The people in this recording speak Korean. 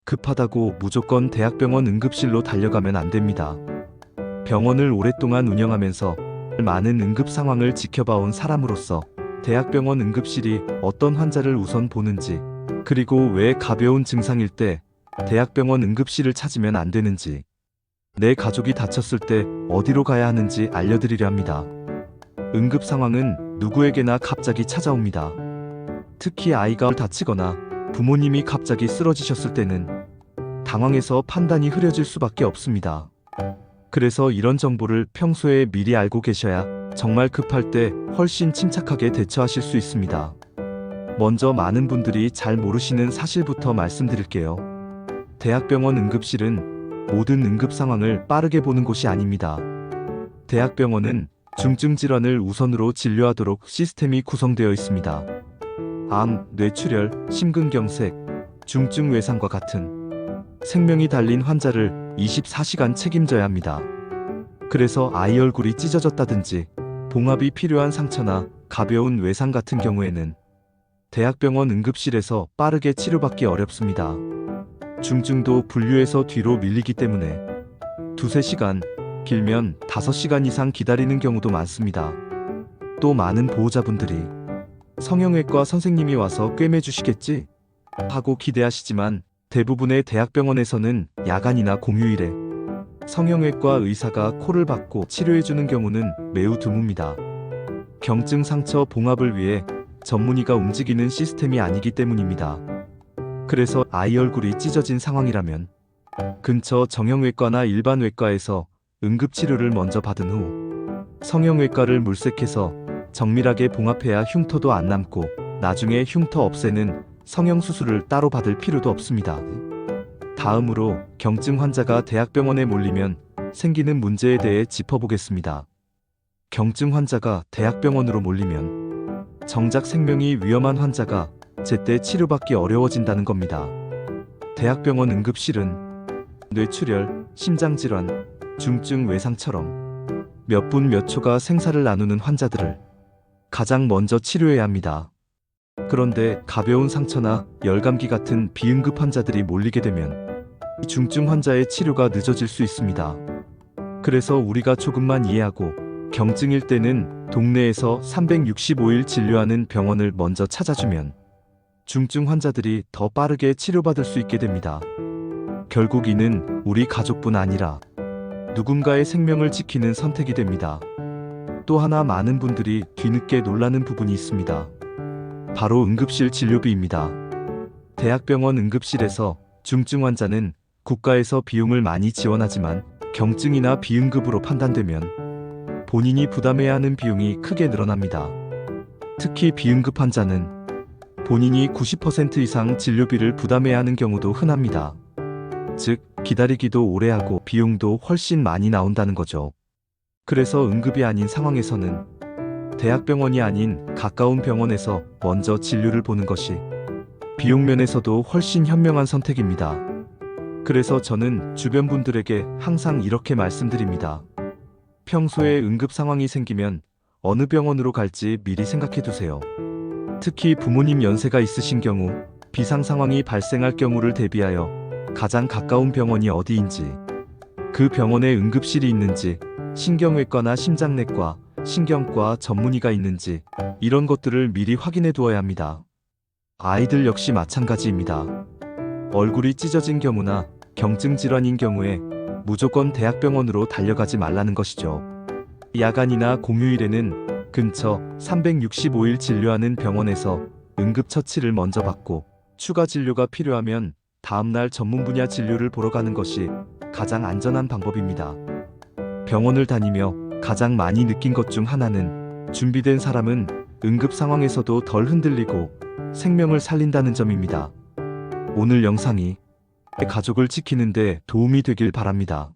급하다고 무조건 대학병원 응급실로 달려가면 안 됩니다. 병원을 오랫동안 운영하면서 많은 응급 상황을 지켜봐온 사람으로서 대학병원 응급실이 어떤 환자를 우선 보는지, 그리고 왜 가벼운 증상일 때 대학병원 응급실을 찾으면 안 되는지, 내 가족이 다쳤을 때 어디로 가야 하는지 알려드리려 합니다. 응급 상황은 누구에게나 갑자기 찾아옵니다. 특히 아이가 다치거나 부모님이 갑자기 쓰러지셨을 때는 당황해서 판단이 흐려질 수밖에 없습니다. 그래서 이런 정보를 평소에 미리 알고 계셔야 정말 급할 때 훨씬 침착하게 대처하실 수 있습니다. 먼저 많은 분들이 잘 모르시는 사실부터 말씀드릴게요. 대학병원 응급실은 모든 응급 상황을 빠르게 보는 곳이 아닙니다. 대학병원은 중증 질환을 우선으로 진료하도록 시스템이 구성되어 있습니다. 암, 뇌출혈, 심근경색, 중증 외상과 같은 생명이 달린 환자를 24시간 책임져야 합니다. 그래서 아이 얼굴이 찢어졌다든지 봉합이 필요한 상처나 가벼운 외상 같은 경우에는 대학병원 응급실에서 빠르게 치료받기 어렵습니다. 중증도 분류해서 뒤로 밀리기 때문에 2~3시간, 길면 5시간 이상 기다리는 경우도 많습니다. 또 많은 보호자분들이 성형외과 선생님이 와서 꿰매주시겠지? 하고 기대하시지만 대부분의 대학병원에서는 야간이나 공휴일에 성형외과 의사가 콜을 받고 치료해주는 경우는 매우 드뭅니다. 경증 상처 봉합을 위해 전문의가 움직이는 시스템이 아니기 때문입니다. 그래서 아이 얼굴이 찢어진 상황이라면 근처 정형외과나 일반 외과에서 응급치료를 먼저 받은 후 성형외과를 물색해서 정밀하게 봉합해야 흉터도 안 남고 나중에 흉터 없애는 성형수술을 따로 받을 필요도 없습니다. 다음으로 경증 환자가 대학병원에 몰리면 생기는 문제에 대해 짚어보겠습니다. 경증 환자가 대학병원으로 몰리면 정작 생명이 위험한 환자가 제때 치료받기 어려워진다는 겁니다. 대학병원 응급실은 뇌출혈, 심장질환, 중증 외상처럼 몇 분 몇 초가 생사를 나누는 환자들을 가장 먼저 치료해야 합니다. 그런데 가벼운 상처나 열감기 같은 비응급 환자들이 몰리게 되면 중증 환자의 치료가 늦어질 수 있습니다. 그래서 우리가 조금만 이해하고 경증일 때는 동네에서 365일 진료하는 병원을 먼저 찾아주면 중증 환자들이 더 빠르게 치료받을 수 있게 됩니다. 결국 이는 우리 가족뿐 아니라 누군가의 생명을 지키는 선택이 됩니다. 또 하나 많은 분들이 뒤늦게 놀라는 부분이 있습니다. 바로 응급실 진료비입니다. 대학병원 응급실에서 중증 환자는 국가에서 비용을 많이 지원하지만 경증이나 비응급으로 판단되면 본인이 부담해야 하는 비용이 크게 늘어납니다. 특히 비응급 환자는 본인이 90% 이상 진료비를 부담해야 하는 경우도 흔합니다. 즉, 기다리기도 오래 하고 비용도 훨씬 많이 나온다는 거죠. 그래서 응급이 아닌 상황에서는 대학병원이 아닌 가까운 병원에서 먼저 진료를 보는 것이 비용 면에서도 훨씬 현명한 선택입니다. 그래서 저는 주변 분들에게 항상 이렇게 말씀드립니다. 평소에 응급 상황이 생기면 어느 병원으로 갈지 미리 생각해 두세요. 특히 부모님 연세가 있으신 경우 비상 상황이 발생할 경우를 대비하여 가장 가까운 병원이 어디인지, 그 병원에 응급실이 있는지, 신경외과나 심장내과, 신경과 전문의가 있는지 이런 것들을 미리 확인해 두어야 합니다. 아이들 역시 마찬가지입니다. 얼굴이 찢어진 경우나 경증 질환인 경우에 무조건 대학병원으로 달려가지 말라는 것이죠. 야간이나 공휴일에는 근처 365일 진료하는 병원에서 응급처치를 먼저 받고 추가 진료가 필요하면 다음날 전문 분야 진료를 보러 가는 것이 가장 안전한 방법입니다. 병원을 다니며 가장 많이 느낀 것 중 하나는 준비된 사람은 응급 상황에서도 덜 흔들리고 생명을 살린다는 점입니다. 오늘 영상이 가족을 지키는 데 도움이 되길 바랍니다.